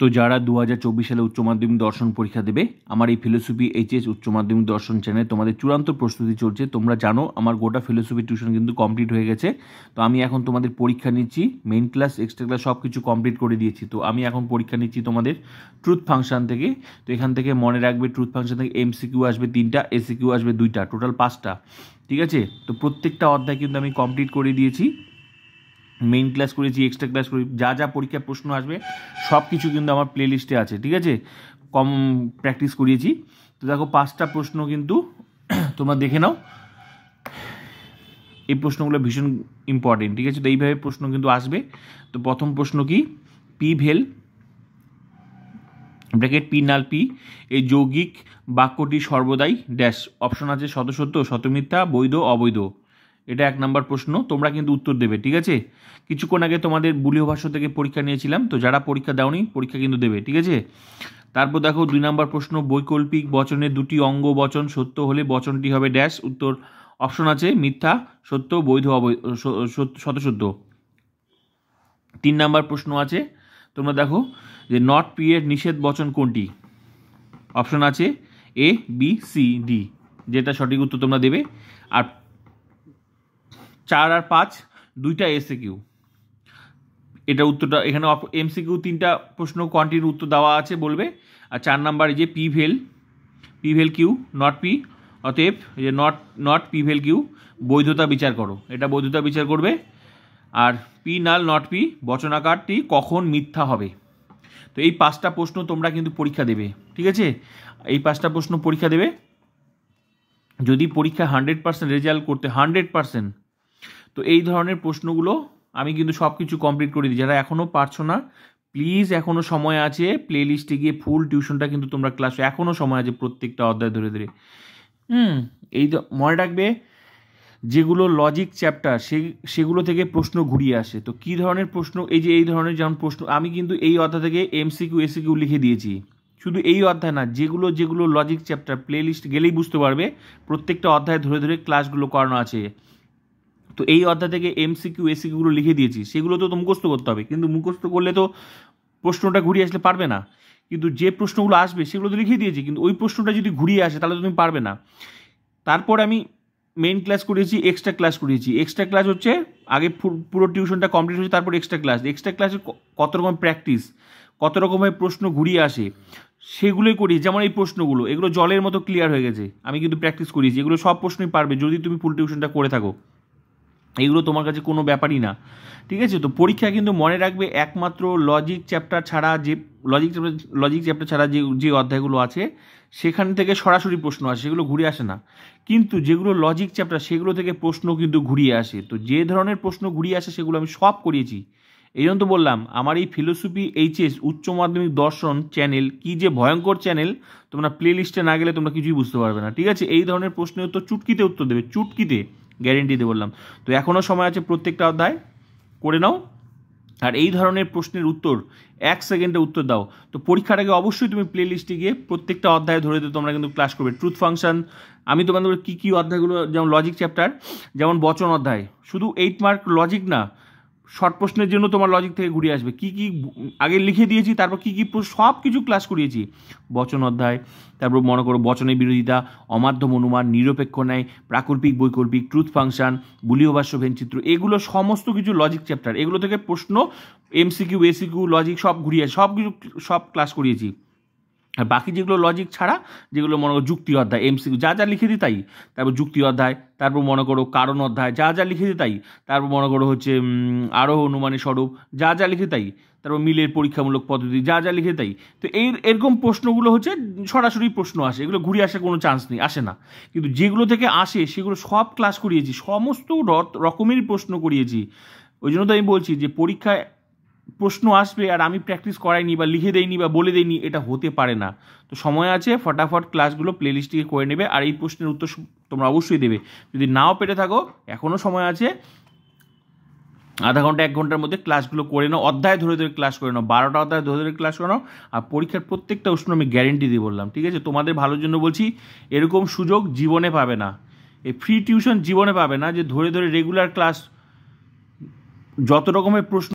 তো যারা 2024 সালে উচ্চ মাধ্যমিক দর্শন পরীক্ষা দেবে, আমার এই ফিলোসফি এইচএস উচ্চ মাধ্যমিক দর্শন চ্যানেলে তোমাদের চূড়ান্ত প্রস্তুতি চলছে। তোমরা জানো আমার গোটা ফিলোসফি টিউশন কিন্তু কমপ্লিট হয়ে গেছে। তো আমি এখন তোমাদের পরীক্ষা নিচ্ছি, মেইন ক্লাস এক্সট্রা ক্লাস সব কিছু কমপ্লিট করে দিয়েছি। তো আমি এখন পরীক্ষা নিচ্ছি তোমাদের ট্রুথ ফাংশন থেকে। তো এখান থেকে মনে রাখবে, ট্রুথ ফাংশন থেকে এমসিকিউ আসবে 3টা, এসিকিউ আসবে 2টা, টোটাল 5টা। ঠিক আছে? তো প্রত্যেকটা অধ্যায় কিন্তু আমি কমপ্লিট করে দিয়েছি, মেইন ক্লাস করেছি, এক্সট্রা ক্লাস করি, যা যা পরীক্ষার প্রশ্ন আসবে সব কিছু কিন্তু আমার প্লে লিস্টে আছে। ঠিক আছে? কম প্র্যাকটিস করিয়েছি। তো দেখো 5টা প্রশ্ন কিন্তু তোমরা দেখে নাও, এই প্রশ্নগুলো ভীষণ ইম্পর্টেন্ট। ঠিক আছে? তো এইভাবে প্রশ্ন কিন্তু আসবে। তো প্রথম প্রশ্ন কি, পি ভেল ব্র্যাকেট পি নাল পি এই যৌগিক বাক্যটি সর্বদাই ড্যাশ। অপশন আছে শতসত্য, শতমিথ্যা, বৈধ, অবৈধ। এটা 1 নম্বর প্রশ্ন, তোমরা কিন্তু উত্তর দেবে। ঠিক আছে? কিছুক্ষণ আগে তোমাদের বুলীয় ভাষ্য থেকে পরীক্ষা নিয়েছিলাম, তো যারা পরীক্ষা দাওনি পরীক্ষা কিন্তু দেবে। ঠিক আছে? তারপর দেখো 2 নম্বর প্রশ্ন, বৈকল্পিক বচনের দুটি অঙ্গ বচন সত্য হলে বচনটি হবে ড্যাশ। উত্তর অপশন আছে মিথ্যা, সত্য, বৈধ, শতসত্য। 3 নম্বর প্রশ্ন আছে, তোমরা দেখো যে নট পি এর নিষেধ বচন কোনটি? অপশন আছে এ, বি, সি, ডি, যেটা সঠিক উত্তর তোমরা দেবে। আর 4 আর 5 2টা এসিকিউ, এটা উত্তরটা এখানে এমসিকিউ 3টা প্রশ্ন কন্টিনিউ উত্তর দেওয়া আছে বলবে। আর 4 নাম্বার যে পি ভেল কিউ নট পি, অতএব যে নট পি ভেল কিউ বৈধতা বিচার করো, এটা বৈধতা বিচার করবে। আর পি নাল নট পি বচনাকারটি কখন মিথ্যা হবে। তো এই 5টা প্রশ্ন তোমরা কিন্তু পরীক্ষা দেবে। ঠিক আছে? এই 5টা প্রশ্ন পরীক্ষা দেবে। যদি পরীক্ষা 100% রেজাল্ট করতে 100%, তো এই ধরনের প্রশ্নগুলো আমি কিন্তু সব কিছু কমপ্লিট করে দিই। যারা এখনও পারছো না, প্লিজ এখনও সময় আছে, প্লে লিস্টে গিয়ে ফুল টিউশনটা কিন্তু তোমরা ক্লাস, এখনও সময় আছে প্রত্যেকটা অধ্যায় ধরে ধরে। এই মনে রাখবে, যেগুলো লজিক চ্যাপ্টার সেগুলো থেকে প্রশ্ন ঘুরিয়ে আসে। তো কী ধরনের প্রশ্ন, এই ধরনের যেমন প্রশ্ন আমি কিন্তু এই অধ্যায় থেকে এমসিকিউ এসিকিউ লিখে দিয়েছি। শুধু এই অধ্যায় না, যেগুলো লজিক চ্যাপ্টার, প্লে লিস্ট গেলেই বুঝতে পারবে প্রত্যেকটা অধ্যায় ধরে ধরে ক্লাসগুলো করানো আছে। তো এই অধ্যায় থেকে এমসিকিউ এসিকিউগুলো লিখে দিয়েছি, সেগুলো তো মুখস্থ করতে হবে। কিন্তু মুখস্থ করলে তো প্রশ্নটা ঘুরিয়ে আসলে পারবে না। কিন্তু যে প্রশ্নগুলো আসবে সেগুলো তো লিখে দিয়েছি, কিন্তু ওই প্রশ্নটা যদি ঘুরিয়ে আসে তাহলে তুমি পারবে না। তারপর আমি মেইন ক্লাস করিয়েছি, এক্সট্রা ক্লাস করিয়েছি। এক্সট্রা ক্লাস হচ্ছে আগে পুরো টিউশনটা কমপ্লিট হয়েছে, তারপর এক্সট্রা ক্লাসে কত রকম প্র্যাকটিস, কত রকমের প্রশ্ন ঘুরিয়ে আসে সেগুলোই করি। যেমন এই প্রশ্নগুলো, এগুলো জলের মতো ক্লিয়ার হয়ে গেছে, আমি কিন্তু প্র্যাকটিস করিয়েছি। এগুলো সব প্রশ্নই পারবে যদি তুমি ফুল টিউশনটা করে থাকো, এগুলো তোমার কাছে কোনো ব্যাপারই না। ঠিক আছে? তো পরীক্ষা কিন্তু মনে রাখবে, একমাত্র লজিক চ্যাপ্টার ছাড়া যে অধ্যায়গুলো আছে সেখান থেকে সরাসরি প্রশ্ন আসে, সেগুলো ঘুরে আসে না। কিন্তু যেগুলো লজিক চ্যাপ্টার সেগুলো থেকে প্রশ্ন কিন্তু ঘুরিয়ে আসে। তো যে ধরনের প্রশ্ন ঘুরিয়ে আসে সেগুলো আমি সব করিয়েছি। এই জন্য তো বললাম আমার এই ফিলোসফি এইচএস উচ্চ মাধ্যমিক দর্শন চ্যানেল কি যে ভয়ঙ্কর চ্যানেল, তোমরা প্লে লিস্টে না গেলে তোমরা কিছুই বুঝতে পারবে না। ঠিক আছে? এই ধরনের প্রশ্নের উত্তর চুটকিতে উত্তর দেবে, চুটকিতে, গ্যারেন্টি দিয়ে বললাম। তো এখনও সময় আছে, প্রত্যেকটা অধ্যায় করে নাও। আর এই ধরনের প্রশ্নের উত্তর 1 সেকেন্ডে উত্তর দাও। তো পরীক্ষার আগে অবশ্যই তুমি প্লে লিস্টে গিয়ে প্রত্যেকটা অধ্যায় ধরে তোমরা কিন্তু ক্লাস করবে। ট্রুথ ফাংশন আমি তোমাদের কী অধ্যায়গুলো, যেমন লজিক চ্যাপ্টার, যেমন বচন অধ্যায়, শুধু 8 মার্ক লজিক না, শর্ট প্রশ্নের জন্য তোমার লজিক থেকে ঘুরে আসবে। কি আগে লিখে দিয়েছি, তারপর কি সব কিছু ক্লাস করিয়েছি। বচন অধ্যায়, তারপর মনে করো বচনের বিরোধিতা, অমাধ্যম অনুমান, নিরপেক্ষ ন্যায়, প্রাকল্পিক বৈকল্পিক, ট্রুথ ফাংশন, বুলীয় ভাষ্য, ভেনচিত্র, এগুলো সমস্ত কিছু লজিক চ্যাপ্টার। এগুলো থেকে প্রশ্ন এমসিকিউ এসিকিউ লজিক সব ঘুরিয়ে সব ক্লাস করিয়েছি। আর বাকি যেগুলো লজিক ছাড়া, যেগুলো মনে করো যুক্তি অধ্যায়, এমসিকিউ যা যা লিখে দিই তাই, তারপর যুক্তি অধ্যায়, তারপর মনে করো কারণ অধ্যায় যা যা লিখে দিই তাই, তারপর মনে করো হচ্ছে আরোহ অনুমানের স্বরূপ যা যা লিখে তাই, তারপর মিলের পরীক্ষামূলক পদ্ধতি যা যা লিখে তাই। তো এরকম প্রশ্নগুলো হচ্ছে সরাসরি প্রশ্ন আসে, এগুলো ঘুরে আসার কোনো চান্স নেই, আসে না। কিন্তু যেগুলো থেকে আসে সেগুলো সব ক্লাস করিয়েছি, সমস্ত রকমেরই প্রশ্ন করিয়েছি। ওই জন্য তো আমি বলছি যে পরীক্ষায় প্রশ্ন আসবে আর আমি প্র্যাকটিস করাইনি বা লিখে দেইনি বা বলে দেইনি, এটা হতে পারে না। তো সময় আছে, ফটাফট ক্লাসগুলো প্লে লিস্টে করে নেবে। আর এই প্রশ্নের উত্তর তোমরা অবশ্যই দেবে। যদি নাও পেরে থাকো এখনও সময় আছে, আধা ঘন্টা 1 ঘন্টার মধ্যে ক্লাসগুলো করে নাও, অধ্যায় ধরে ধরে ক্লাস করে নাও, 12টা অধ্যায় ধরে ধরে ক্লাস করে নাও। আর পরীক্ষার প্রত্যেকটা প্রশ্ন আমি গ্যারেন্টি দিয়ে বললাম। ঠিক আছে? তোমাদের ভালোর জন্য বলছি, এরকম সুযোগ জীবনে পাবে না, এই ফ্রি টিউশন জীবনে পাবে না, যে ধরে ধরে রেগুলার ক্লাস যত রকমের প্রশ্ন